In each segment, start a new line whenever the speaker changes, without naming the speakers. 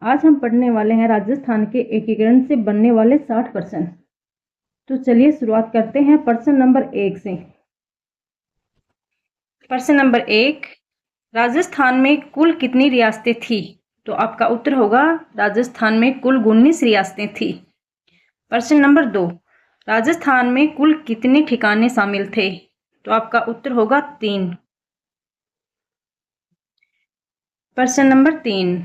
आज हम पढ़ने वाले हैं राजस्थान के एकीकरण से बनने वाले 60 प्रश्न। तो चलिए शुरुआत करते हैं प्रश्न नंबर 1 से। प्रश्न नंबर 1, राजस्थान में कुल कितनी रियासतें थी? तो आपका उत्तर होगा राजस्थान में कुल 19 रियासतें थी। प्रश्न नंबर 2, राजस्थान में कुल कितने ठिकाने शामिल थे? तो आपका उत्तर होगा 3। प्रश्न नंबर 3,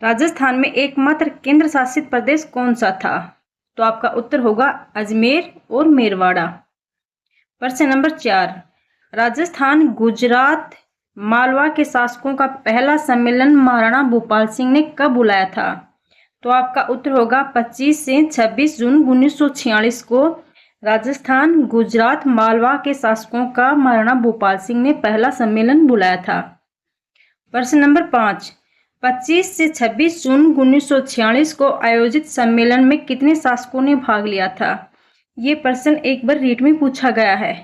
राजस्थान में एकमात्र केंद्र शासित प्रदेश कौन सा था? तो आपका उत्तर होगा अजमेर और मेरवाड़ा। प्रश्न नंबर 4, राजस्थान गुजरात मालवा के शासकों का पहला सम्मेलन महाराणा भूपाल सिंह ने कब बुलाया था? तो आपका उत्तर होगा 25 से 26 जून 1946 को राजस्थान गुजरात मालवा के शासकों का महाराणा भूपाल सिंह ने पहला सम्मेलन बुलाया था। प्रश्न नंबर 5, 25 से 26 जून 1946 को आयोजित सम्मेलन में कितने शासकों ने भाग लिया था? ये प्रश्न एक बार रीट में पूछा गया है।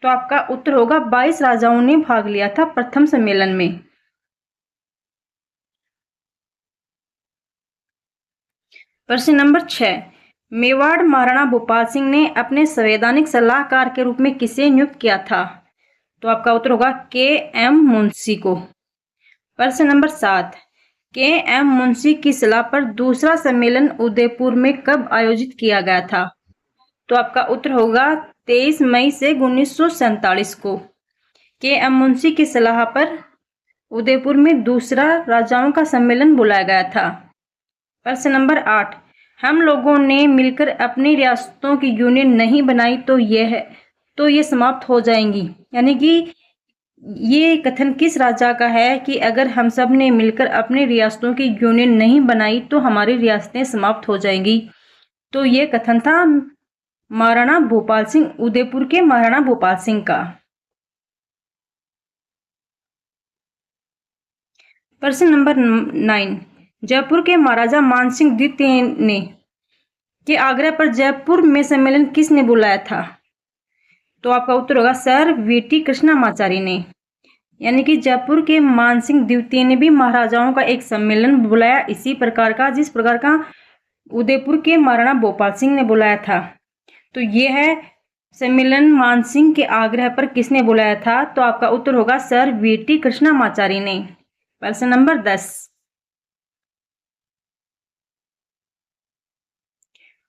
तो आपका उत्तर होगा 22 राजाओं ने भाग लिया था प्रथम सम्मेलन में। प्रश्न नंबर 6, मेवाड़ महाराणा भूपाल सिंह ने अपने संवैधानिक सलाहकार के रूप में किसे नियुक्त किया था? तो आपका उत्तर होगा के.एम. मुंशी को। प्रश्न नंबर 7, के.एम. मुंशी की सलाह पर दूसरा सम्मेलन उदयपुर में कब आयोजित किया गया था? तो आपका उत्तर होगा 23 मई से 1947 को के.एम. मुंशी की सलाह पर उदयपुर में दूसरा राजाओं का सम्मेलन बुलाया गया था। प्रश्न नंबर 8, हम लोगों ने मिलकर अपनी रियासतों की यूनियन नहीं बनाई तो ये समाप्त हो जाएंगी। यानी कि ये कथन किस राजा का है कि अगर हम सब ने मिलकर अपनी रियासतों की यूनियन नहीं बनाई तो हमारी रियासतें समाप्त हो जाएंगी? तो ये कथन था महाराणा भूपाल सिंह, उदयपुर के महाराणा भूपाल सिंह का। प्रश्न नंबर 9, जयपुर के महाराजा मानसिंह द्वितीय ने के आग्रह पर जयपुर में सम्मेलन किसने बुलाया था? तो आपका उत्तर होगा सर वीटी कृष्णामाचारी ने। यानी कि जयपुर के मानसिंह द्वितीय ने भी महाराजाओं का एक सम्मेलन बुलाया इसी प्रकार का जिस प्रकार का उदयपुर के महाराणा भोपाल सिंह ने बुलाया था। तो ये है सम्मेलन मानसिंह के आग्रह पर किसने बुलाया था? तो आपका उत्तर होगा सर वीटी कृष्णामाचारी ने। प्रश्न नंबर 10,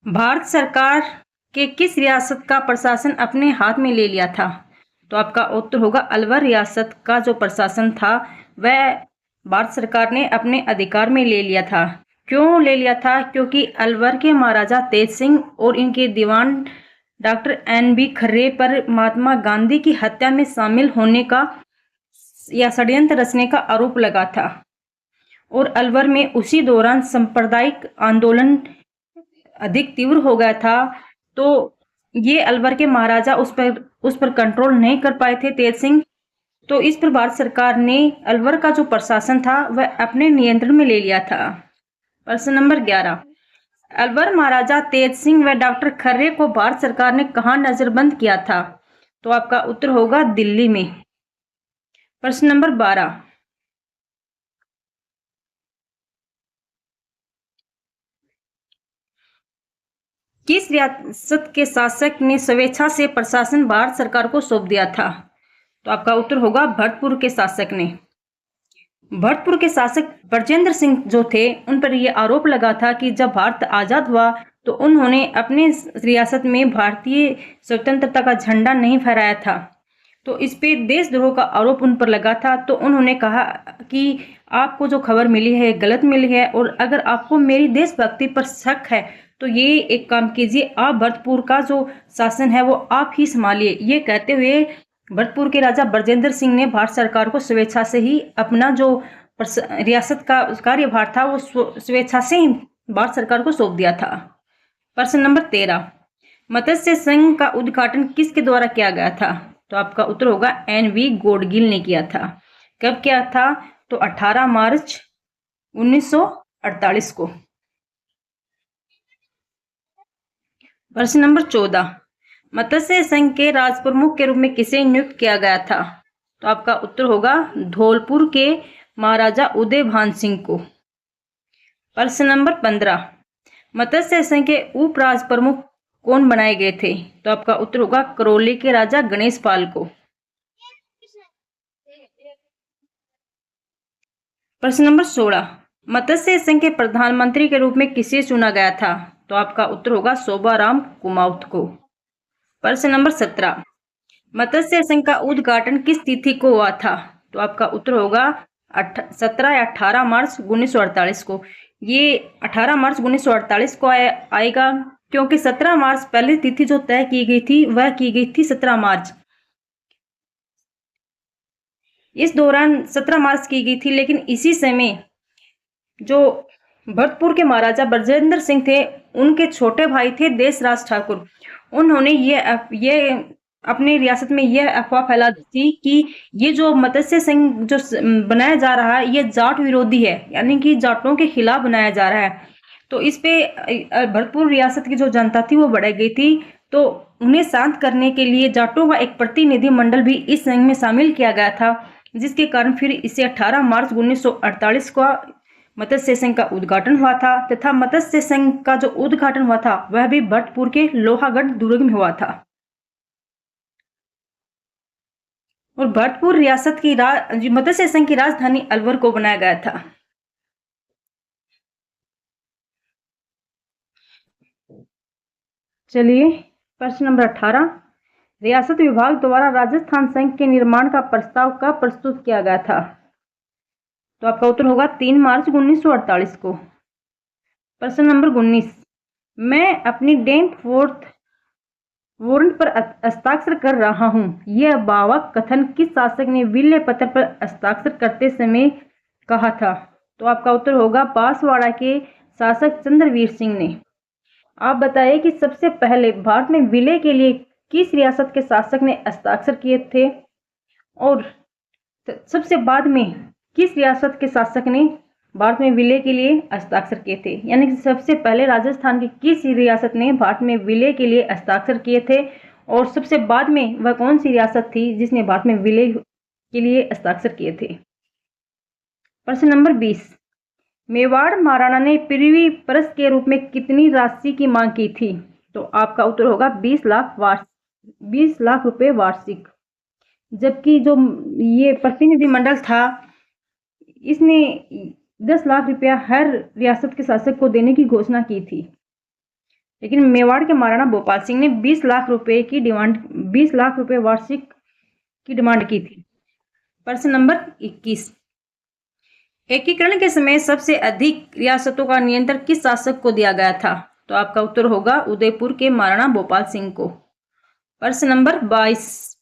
भारत सरकार के किस रियासत का प्रशासन अपने हाथ में ले लिया था? तो आपका उत्तर होगा अलवर रियासत का जो प्रशासन था वह भारत सरकार ने अपने अधिकार में ले लिया था। क्यों ले लिया था? क्योंकि अलवर के महाराजा तेज सिंह और इनके दीवान डॉक्टर एन.बी. खर्रे पर महात्मा गांधी की हत्या में शामिल होने का या षड्यंत्र रचने का आरोप लगा था और अलवर में उसी दौरान सांप्रदायिक आंदोलन अधिक तीव्र हो गया था। तो ये अलवर के महाराजा उस पर कंट्रोल नहीं कर पाए थे तेज सिंह। तो इस पर भारत सरकार ने अलवर का जो प्रशासन था वह अपने नियंत्रण में ले लिया था। प्रश्न नंबर 11, अलवर महाराजा तेज सिंह व डॉक्टर खर्रे को भारत सरकार ने कहाँ नजरबंद किया था? तो आपका उत्तर होगा दिल्ली में। प्रश्न नंबर 12, किस रियासत के शासक ने स्वेच्छा से प्रशासन भारत सरकार को सौंप दिया था? तो आपका उत्तर होगा भरतपुर के शासक ने। भरतपुर के शासक ब्रजेंद्र सिंह जो थे उन पर यह आरोप लगा था कि जब भारत आजाद हुआ तो उन्होंने अपने रियासत में भारतीय स्वतंत्रता का झंडा नहीं फहराया था। तो इस पे देशद्रोह का आरोप उन पर लगा था। तो उन्होंने कहा कि आपको जो खबर मिली है गलत मिली है और अगर आपको मेरी देशभक्ति पर शक है तो ये एक काम कीजिए, आप भरतपुर का जो शासन है वो आप ही संभालिए। ये कहते हुए भरतपुर के राजा ब्रजेंद्र सिंह ने भारत सरकार को स्वेच्छा से ही अपना जो रियासत का कार्यभार था वो स्वेच्छा से ही भारत सरकार को सौंप दिया था। प्रश्न नंबर 13, मत्स्य संघ का उद्घाटन किसके द्वारा किया गया था? तो आपका उत्तर होगा एन.वी. गॉडगिल ने किया था। कब किया था? तो 18 मार्च 1948 को। प्रश्न नंबर 14, मत्स्य संघ के राजप्रमुख के रूप में किसे नियुक्त किया गया था? तो आपका उत्तर होगा धौलपुर के महाराजा उदयभान सिंह को। प्रश्न नंबर 15, मत्स्य संघ के उपराज प्रमुख कौन बनाए गए थे? तो आपका उत्तर होगा करौली के राजा गणेश पाल को। प्रश्न नंबर 16, मत्स्य संघ के प्रधानमंत्री के रूप में किसे चुना गया था? तो आपका उत्तर होगा शोभाराम कुमाऊत को। प्रश्न नंबर 17, मत्स्य संघ का उद्घाटन किस तिथि को हुआ था? तो आपका उत्तर होगा 17 या 18 मार्च 1948 को। ये 18 मार्च 1948 को आएगा, क्योंकि 17 मार्च पहली तिथि जो तय की गई थी वह की गई थी 17 मार्च। इस दौरान 17 मार्च की गई थी, लेकिन इसी समय जो भरतपुर के महाराजा ब्रजेंद्र सिंह थे, उनके छोटे भाई थे देशराज ठाकुर। उन्होंने ये अपनी रियासत में यह अफवाह फैला दी थी कि ये जो मत्स्य संघ जो बनाया जा रहा है ये जाट विरोधी है, यानी कि जाटों के खिलाफ बनाया जा रहा है। तो इस पे भरतपुर रियासत की जो जनता थी वो भड़क गई थी। तो उन्हें शांत करने के लिए जाटों का एक प्रतिनिधि मंडल भी इस संघ में शामिल किया गया था, जिसके कारण फिर इसे 18 मार्च 1948 को मत्स्य संघ का उद्घाटन हुआ था, तथा मत्स्य संघ का जो उद्घाटन हुआ था वह भी भरतपुर के लोहागढ़ दुर्ग में हुआ था। और भरतपुर रियासत की मत्स्य संघ की राजधानी अलवर को बनाया गया था। चलिए प्रश्न नंबर 18, रियासत विभाग द्वारा राजस्थान संघ के निर्माण का प्रस्ताव कब प्रस्तुत किया गया था? तो आपका उत्तर होगा 3 मार्च 1948 को। प्रश्न नंबर 19, मैं अपनी डेथ वारंट पर हस्ताक्षर कर रहा हूं, यह भावक कथन किस शासक ने विल्ले पत्र पर हस्ताक्षर करते समय कहा था? तो आपका उत्तर होगा बांसवाड़ा के शासक चंद्रवीर सिंह ने। आप बताइए कि सबसे पहले भारत में विलय के लिए किस रियासत के शासक ने हस्ताक्षर किए थे, और सबसे बाद में किस रियासत के शासक ने भारत में विलय के लिए हस्ताक्षर किए थे? यानी कि सबसे पहले राजस्थान की किस रियासत ने भारत में विलय के लिए हस्ताक्षर किए थे, और सबसे बाद में वह कौन सी रियासत थी जिसने भारत में विलय के लिए हस्ताक्षर किए थे? प्रश्न नंबर 20, मेवाड़ महाराणा ने पृथ्वी परस के रूप में कितनी राशि की मांग की थी? तो आपका उत्तर होगा 20 लाख रुपए वार्षिक। जबकि जो ये प्रतिनिधि मंडल था इसने 10 लाख रुपया हर रियासत के शासक को देने की घोषणा की थी, लेकिन मेवाड़ के महाराणा भोपाल सिंह ने 20 लाख रुपए वार्षिक की डिमांड की थी। प्रश्न नंबर 21, एकीकरण के समय सबसे अधिक रियासतों का नियंत्रण किस शासक को दिया गया था? तो आपका उत्तर होगा उदयपुर के महाराणा भोपाल सिंह को। प्रश्न नंबर 22,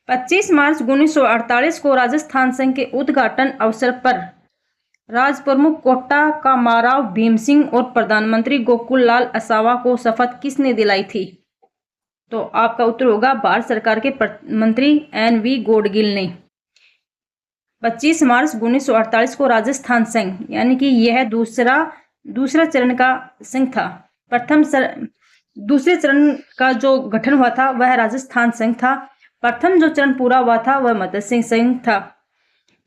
25 मार्च 1948 को राजस्थान संघ के उद्घाटन अवसर पर राज प्रमुख कोटा का महाराव भीम सिंह और प्रधानमंत्री गोकुल लाल असावा को शपथ किसने दिलाई थी? तो आपका उत्तर होगा भारत सरकार के मंत्री NV गोडगिल ने। 25 मार्च 1948 को राजस्थान संघ, यानी कि यह दूसरा चरण का संघ था। दूसरे चरण का जो गठन हुआ था वह राजस्थान संघ था। प्रथम जो चरण पूरा हुआ था वह मत्स्य संघ था।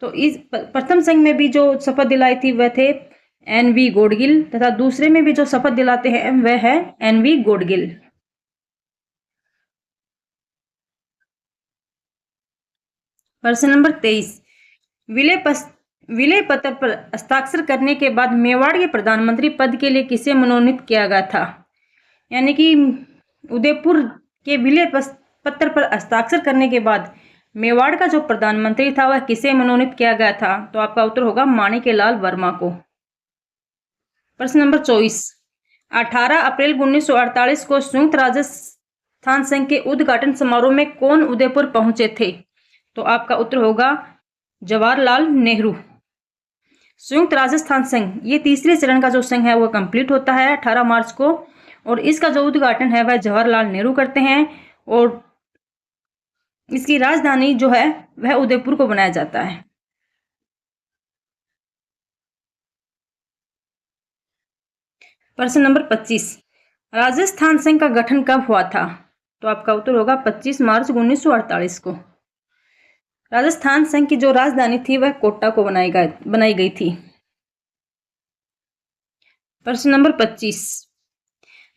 तो इस प्रथम संघ में भी जो शपथ दिलाई थी वह थे NV गोडगिल, तथा दूसरे में भी जो शपथ दिलाते हैं वह है NV गोडगिल। प्रश्न नंबर 23, विलय पत्र पर हस्ताक्षर करने के बाद मेवाड़ के प्रधानमंत्री पद के लिए किसे मनोनीत किया गया था? यानी कि उदयपुर के विलय पत्र पर हस्ताक्षर करने के बाद मेवाड़ का जो प्रधानमंत्री था वह किसे मनोनीत किया गया था? तो आपका उत्तर होगा माणिक्यलाल वर्मा को। प्रश्न नंबर 24, 18 अप्रैल 1948 को संयुक्त राजस्थान संघ के उद्घाटन समारोह में कौन उदयपुर पहुंचे थे? तो आपका उत्तर होगा जवाहरलाल नेहरू। संयुक्त राजस्थान संघ ये तीसरे चरण का जो संघ है वह कंप्लीट होता है 18 मार्च को, और इसका जो उद्घाटन है वह जवाहरलाल नेहरू करते हैं, और इसकी राजधानी जो है वह उदयपुर को बनाया जाता है। प्रश्न नंबर 25, राजस्थान संघ का गठन कब हुआ था? तो आपका उत्तर होगा 25 मार्च 1948 को। राजस्थान संघ की जो राजधानी थी वह कोटा को बनाई गई थी। प्रश्न नंबर 25,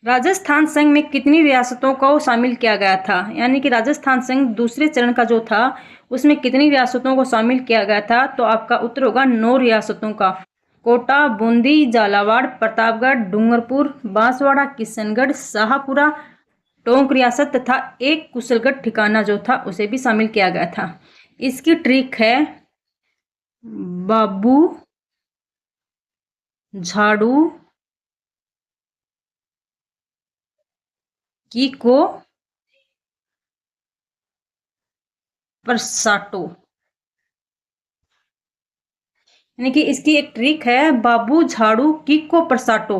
राजस्थान संघ में कितनी रियासतों को शामिल किया गया था? यानी कि राजस्थान संघ दूसरे चरण का जो था उसमें कितनी रियासतों को शामिल किया गया था? तो आपका उत्तर होगा 9 रियासतों का। कोटा, बूंदी, झालावाड़, प्रतापगढ़, डूंगरपुर, बांसवाड़ा, किशनगढ़, शाहपुरा, टोंक रियासत तथा एक कुशलगढ़ ठिकाना जो था उसे भी शामिल किया गया था। इसकी ट्रिक है बाबू झाड़ू की को परसाटो, यानी कि इसकी एक ट्रिक है बाबू झाड़ू की को परसाटो।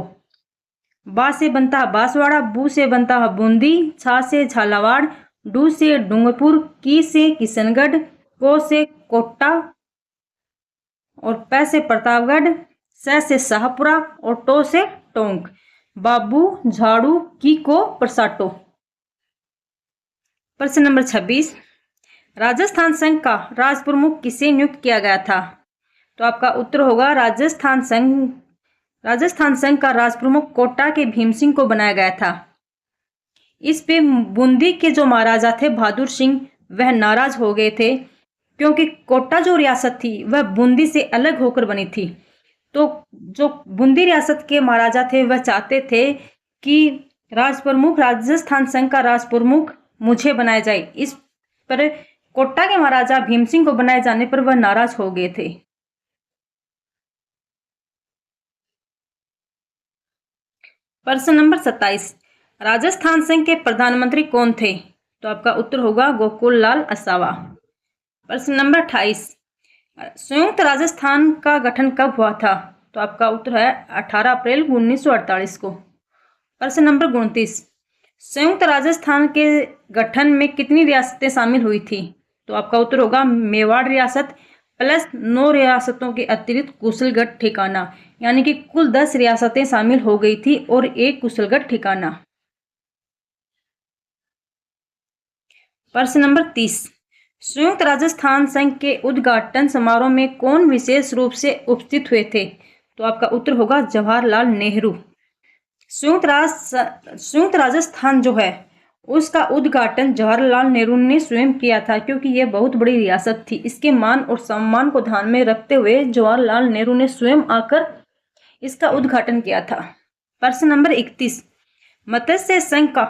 बा से बनता है बांसवाड़ा, बू से बनता है बूंदी, छा से झालावाड़, डू से डूंगरपुर, की से किशनगढ़, को से कोटा और पै से प्रतापगढ़, स से शाहपुरा और टो से टोंक। बाबू झाड़ू की को परसाटो। प्रश्न नंबर 26, राजस्थान संघ का राज प्रमुख किसे नियुक्त किया गया था? तो आपका उत्तर होगा राजस्थान संघ का राज प्रमुख कोटा के भीम सिंह को बनाया गया था। इस पे बूंदी के जो महाराजा थे बहादुर सिंह वह नाराज हो गए थे, क्योंकि कोटा जो रियासत थी वह बूंदी से अलग होकर बनी थी। तो जो बूंदी रियासत के महाराजा थे वह चाहते थे कि राजस्थान संघ का राज प्रमुख मुझे बनाया जाए। इस पर कोटा के महाराजा भीम सिंह को बनाए जाने पर वह नाराज हो गए थे। प्रश्न नंबर 27, राजस्थान संघ के प्रधानमंत्री कौन थे? तो आपका उत्तर होगा गोकुल लाल असावा। प्रश्न नंबर 28, संयुक्त राजस्थान का गठन कब हुआ था? तो आपका उत्तर है 18 अप्रैल 1948 को। प्रश्न नंबर 29, संयुक्त राजस्थान के गठन में कितनी रियासतें शामिल हुई थी? तो आपका उत्तर होगा मेवाड़ रियासत प्लस 9 रियासतों के अतिरिक्त कुशलगढ़ ठिकाना, यानी कि कुल 10 रियासतें शामिल हो गई थी और एक कुशलगढ़ ठिकाना। प्रश्न नंबर 30, संयुक्त राजस्थान संघ के उद्घाटन समारोह में कौन विशेष रूप से उपस्थित हुए थे? तो आपका उत्तर होगा जवाहरलाल नेहरू। संयुक्त राजस्थान जो है उसका उद्घाटन जवाहरलाल नेहरू ने स्वयं किया था, क्योंकि यह बहुत बड़ी रियासत थी। इसके मान और सम्मान को ध्यान में रखते हुए जवाहरलाल नेहरू ने स्वयं आकर इसका उद्घाटन किया था। प्रश्न नंबर 31, मत्स्य संघ का